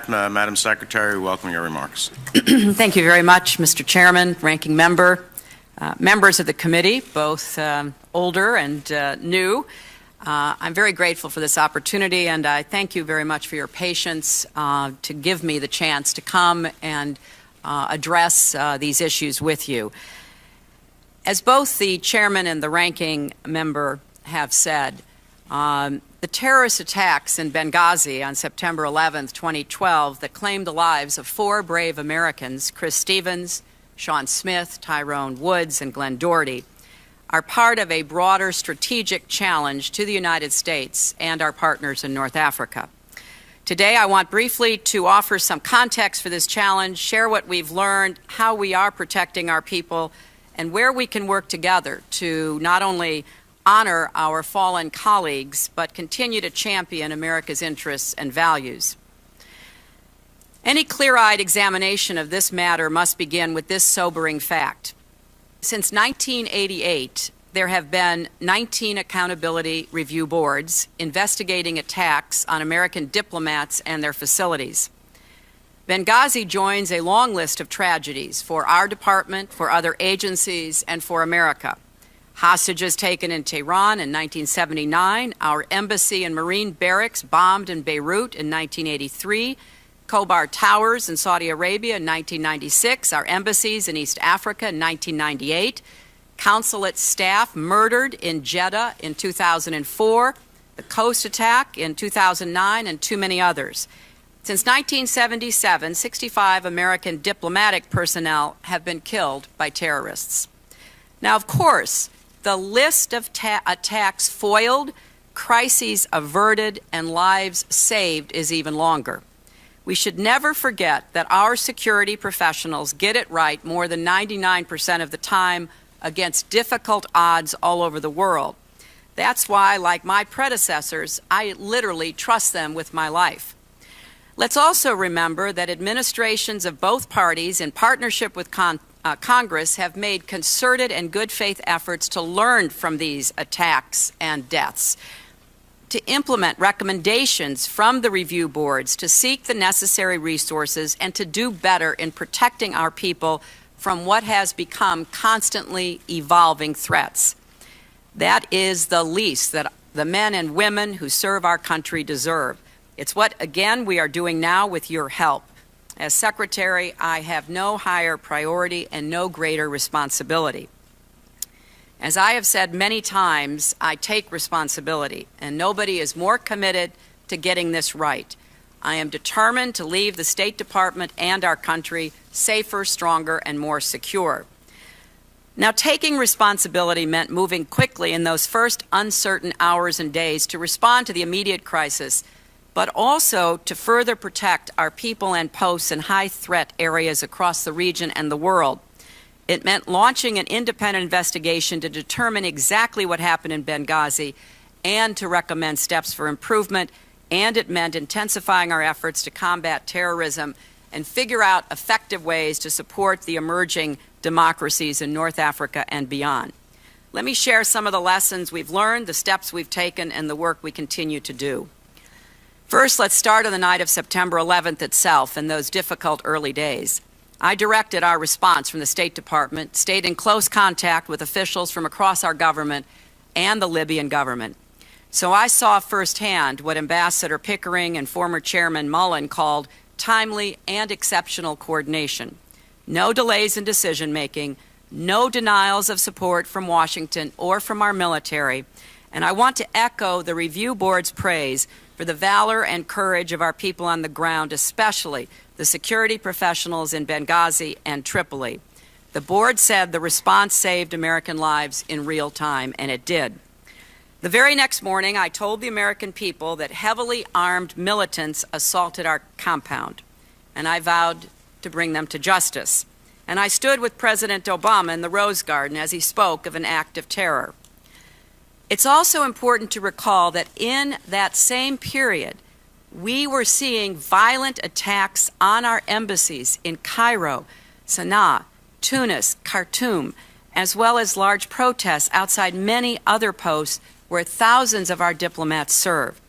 Madam Secretary, we welcome your remarks. Thank you very much, Mr. Chairman, Ranking Member, members of the committee, both older and new. I'm very grateful for this opportunity, and I thank you very much for your patience to give me the chance to come and address these issues with you. As both the Chairman and the Ranking Member have said, the terrorist attacks in Benghazi on September 11, 2012, that claimed the lives of 4 brave Americans, Chris Stevens, Sean Smith, Tyrone Woods, and Glenn Doherty, are part of a broader strategic challenge to the United States and our partners in North Africa. Today, I want briefly to offer some context for this challenge, share what we've learned, how we are protecting our people, and where we can work together to not only honor our fallen colleagues, but continue to champion America's interests and values. Any clear-eyed examination of this matter must begin with this sobering fact. Since 1988, there have been 19 accountability review boards investigating attacks on American diplomats and their facilities. Benghazi joins a long list of tragedies for our department, for other agencies, and for America. Hostages taken in Tehran in 1979, our embassy and Marine barracks bombed in Beirut in 1983, Khobar Towers in Saudi Arabia in 1996, our embassies in East Africa in 1998, Consulate staff murdered in Jeddah in 2004, the Coast attack in 2009, and too many others. Since 1977, 65 American diplomatic personnel have been killed by terrorists. Now, of course, the list of attacks foiled, crises averted, and lives saved is even longer. We should never forget that our security professionals get it right more than 99% of the time against difficult odds all over the world. That's why, like my predecessors, I literally trust them with my life. Let's also remember that administrations of both parties, in partnership with Congress, have made concerted and good faith efforts to learn from these attacks and deaths, to implement recommendations from the review boards, to seek the necessary resources, and to do better in protecting our people from what has become constantly evolving threats. That is the least that the men and women who serve our country deserve. It's what, again, we are doing now with your help. As Secretary, I have no higher priority and no greater responsibility. As I have said many times, I take responsibility, and nobody is more committed to getting this right. I am determined to leave the State Department and our country safer, stronger, and more secure. Now, taking responsibility meant moving quickly in those first uncertain hours and days to respond to the immediate crisis, but also to further protect our people and posts in high-threat areas across the region and the world. It meant launching an independent investigation to determine exactly what happened in Benghazi and to recommend steps for improvement, and it meant intensifying our efforts to combat terrorism and figure out effective ways to support the emerging democracies in North Africa and beyond. Let me share some of the lessons we've learned, the steps we've taken, and the work we continue to do. First, let's start on the night of September 11th itself and those difficult early days. I directed our response from the State Department, stayed in close contact with officials from across our government and the Libyan government. So I saw firsthand what Ambassador Pickering and former Chairman Mullen called timely and exceptional coordination. No delays in decision-making, no denials of support from Washington or from our military, and I want to echo the review board's praise for the valor and courage of our people on the ground, especially the security professionals in Benghazi and Tripoli. The board said the response saved American lives in real time, and it did. The very next morning, I told the American people that heavily armed militants assaulted our compound, and I vowed to bring them to justice. And I stood with President Obama in the Rose Garden as he spoke of an act of terror. It's also important to recall that in that same period, we were seeing violent attacks on our embassies in Cairo, Sana'a, Tunis, Khartoum, as well as large protests outside many other posts where thousands of our diplomats serve.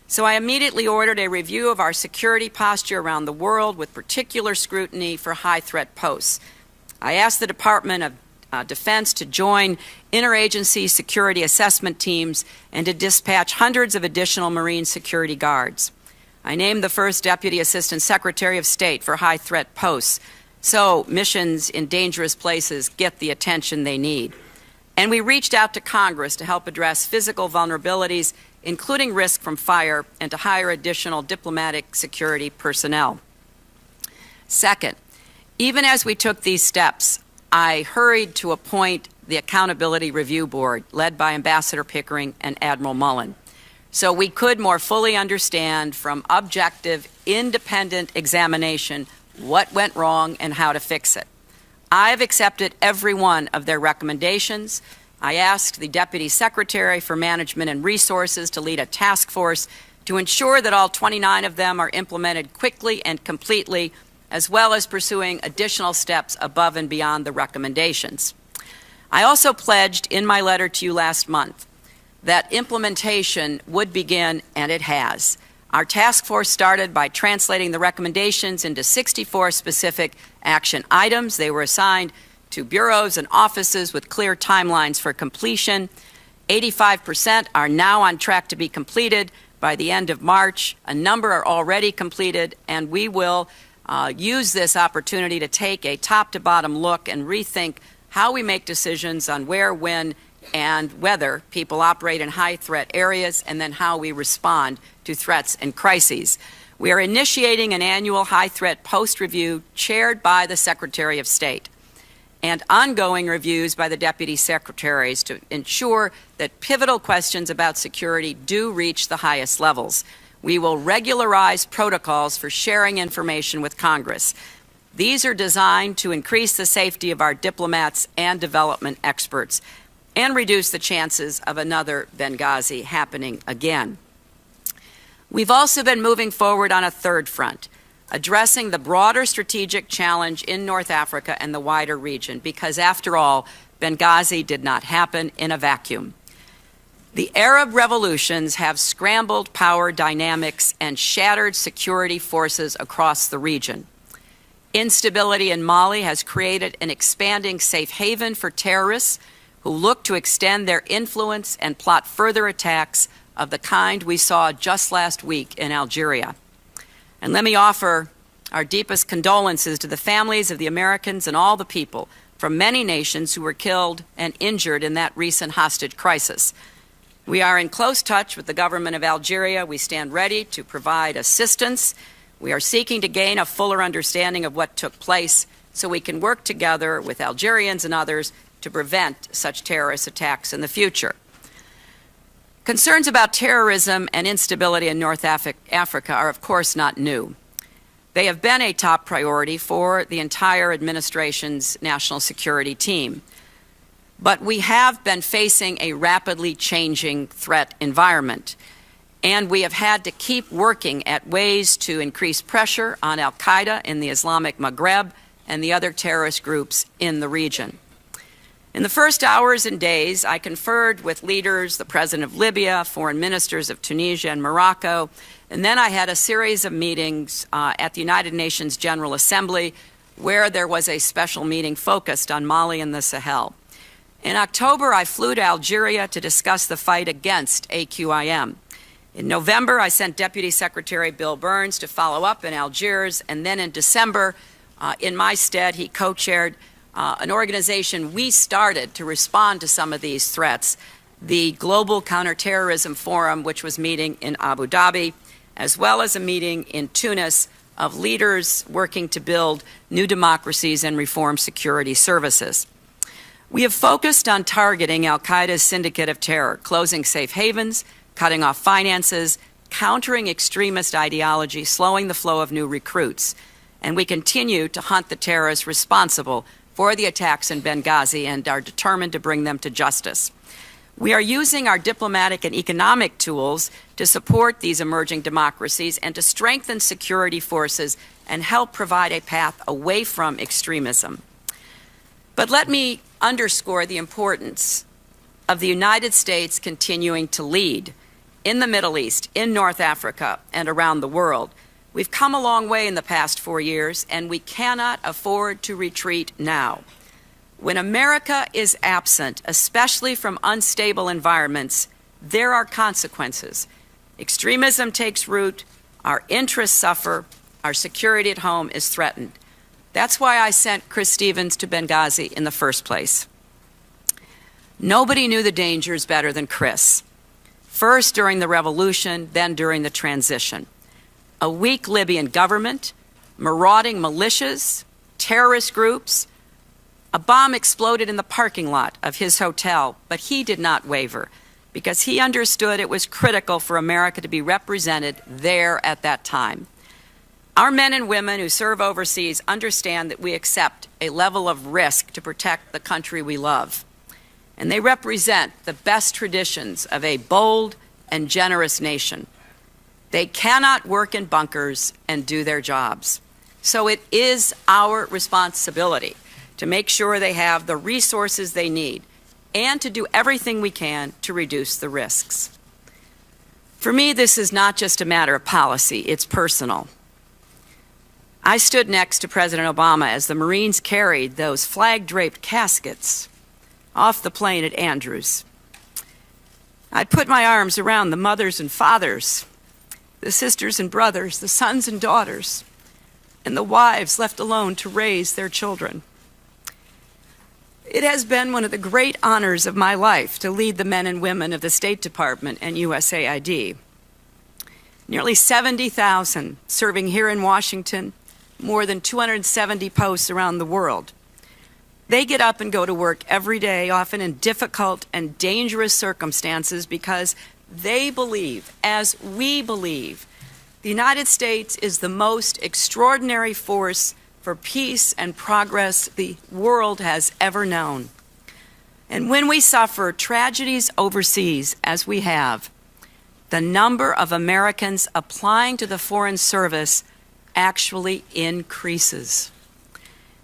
So I immediately ordered a review of our security posture around the world with particular scrutiny for high-threat posts. I asked the Department of Defense to join interagency security assessment teams and to dispatch hundreds of additional Marine security guards. I named the first Deputy Assistant Secretary of State for high-threat posts, so missions in dangerous places get the attention they need. And we reached out to Congress to help address physical vulnerabilities, including risk from fire, and to hire additional diplomatic security personnel. Second, even as we took these steps, I hurried to appoint the Accountability Review Board, led by Ambassador Pickering and Admiral Mullen, so we could more fully understand from objective, independent examination what went wrong and how to fix it. I have accepted every one of their recommendations. I asked the Deputy Secretary for Management and Resources to lead a task force to ensure that all 29 of them are implemented quickly and completely, as well as pursuing additional steps above and beyond the recommendations. I also pledged in my letter to you last month that implementation would begin, and it has. Our task force started by translating the recommendations into 64 specific action items. They were assigned to bureaus and offices with clear timelines for completion. 85% are now on track to be completed by the end of March. A number are already completed, and we will use this opportunity to take a top-to-bottom look and rethink how we make decisions on where, when, and whether people operate in high-threat areas, and then how we respond to threats and crises. We are initiating an annual high-threat post-review chaired by the Secretary of State and ongoing reviews by the Deputy Secretaries to ensure that pivotal questions about security do reach the highest levels. We will regularize protocols for sharing information with Congress. These are designed to increase the safety of our diplomats and development experts and reduce the chances of another Benghazi happening again. We've also been moving forward on a third front, addressing the broader strategic challenge in North Africa and the wider region, because after all, Benghazi did not happen in a vacuum. The Arab revolutions have scrambled power dynamics and shattered security forces across the region. Instability in Mali has created an expanding safe haven for terrorists who look to extend their influence and plot further attacks of the kind we saw just last week in Algeria. And let me offer our deepest condolences to the families of the Americans and all the people from many nations who were killed and injured in that recent hostage crisis. We are in close touch with the government of Algeria. We stand ready to provide assistance. We are seeking to gain a fuller understanding of what took place so we can work together with Algerians and others to prevent such terrorist attacks in the future. Concerns about terrorism and instability in North Africa are, of course, not new. They have been a top priority for the entire administration's national security team. But we have been facing a rapidly changing threat environment, and we have had to keep working at ways to increase pressure on al-Qaeda in the Islamic Maghreb and the other terrorist groups in the region. In the first hours and days, I conferred with leaders, the President of Libya, foreign ministers of Tunisia and Morocco, and then I had a series of meetings at the United Nations General Assembly where there was a special meeting focused on Mali and the Sahel. In October, I flew to Algeria to discuss the fight against AQIM. In November, I sent Deputy Secretary Bill Burns to follow up in Algiers, and then in December, in my stead, he co-chaired an organization we started to respond to some of these threats, the Global Counterterrorism Forum, which was meeting in Abu Dhabi, as well as a meeting in Tunis of leaders working to build new democracies and reform security services. We have focused on targeting al-Qaeda's syndicate of terror, closing safe havens, cutting off finances, countering extremist ideology, slowing the flow of new recruits. And we continue to hunt the terrorists responsible for the attacks in Benghazi and are determined to bring them to justice. We are using our diplomatic and economic tools to support these emerging democracies and to strengthen security forces and help provide a path away from extremism. But let me underscore the importance of the United States continuing to lead in the Middle East, in North Africa, and around the world. We've come a long way in the past 4 years, and we cannot afford to retreat now. When America is absent, especially from unstable environments, there are consequences. Extremism takes root, our interests suffer, our security at home is threatened. That's why I sent Chris Stevens to Benghazi in the first place. Nobody knew the dangers better than Chris. First during the revolution, then during the transition. A weak Libyan government, marauding militias, terrorist groups. A bomb exploded in the parking lot of his hotel, but he did not waver because he understood it was critical for America to be represented there at that time. Our men and women who serve overseas understand that we accept a level of risk to protect the country we love. And they represent the best traditions of a bold and generous nation. They cannot work in bunkers and do their jobs. So it is our responsibility to make sure they have the resources they need and to do everything we can to reduce the risks. For me, this is not just a matter of policy, it's personal. I stood next to President Obama as the Marines carried those flag-draped caskets off the plane at Andrews. I'd put my arms around the mothers and fathers, the sisters and brothers, the sons and daughters, and the wives left alone to raise their children. It has been one of the great honors of my life to lead the men and women of the State Department and USAID. Nearly 70,000 serving here in Washington, more than 270 posts around the world. They get up and go to work every day, often in difficult and dangerous circumstances, because they believe, as we believe, the United States is the most extraordinary force for peace and progress the world has ever known. And when we suffer tragedies overseas, as we have, the number of Americans applying to the Foreign Service actually increases.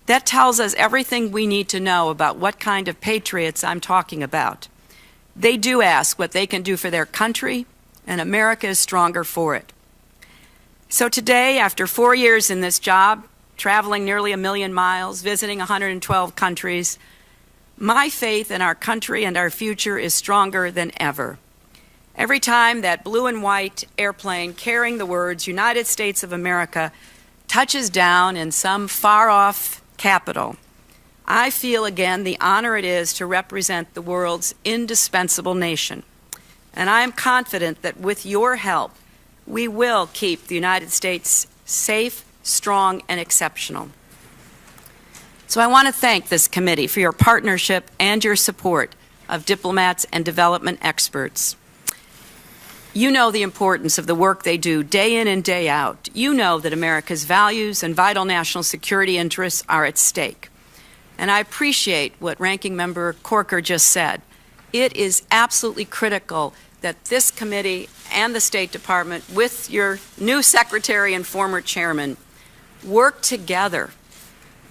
That tells us everything we need to know about what kind of patriots I'm talking about. They do ask what they can do for their country, and America is stronger for it. So today, after 4 years in this job, traveling nearly 1 million miles, visiting 112 countries, my faith in our country and our future is stronger than ever. Every time that blue and white airplane carrying the words United States of America touches down in some far-off capital, I feel again the honor it is to represent the world's indispensable nation. And I am confident that with your help, we will keep the United States safe, strong, and exceptional. So I want to thank this committee for your partnership and your support of diplomats and development experts. You know the importance of the work they do day in and day out. You know that America's values and vital national security interests are at stake. And I appreciate what Ranking Member Corker just said. It is absolutely critical that this committee and the State Department, with your new Secretary and former Chairman, work together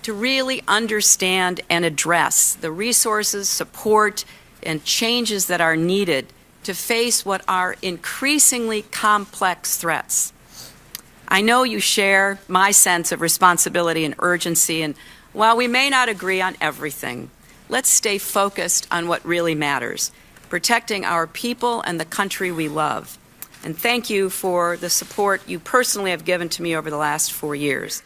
to really understand and address the resources, support, and changes that are needed to face what are increasingly complex threats. I know you share my sense of responsibility and urgency, and while we may not agree on everything, let's stay focused on what really matters, protecting our people and the country we love. And thank you for the support you personally have given to me over the last 4 years.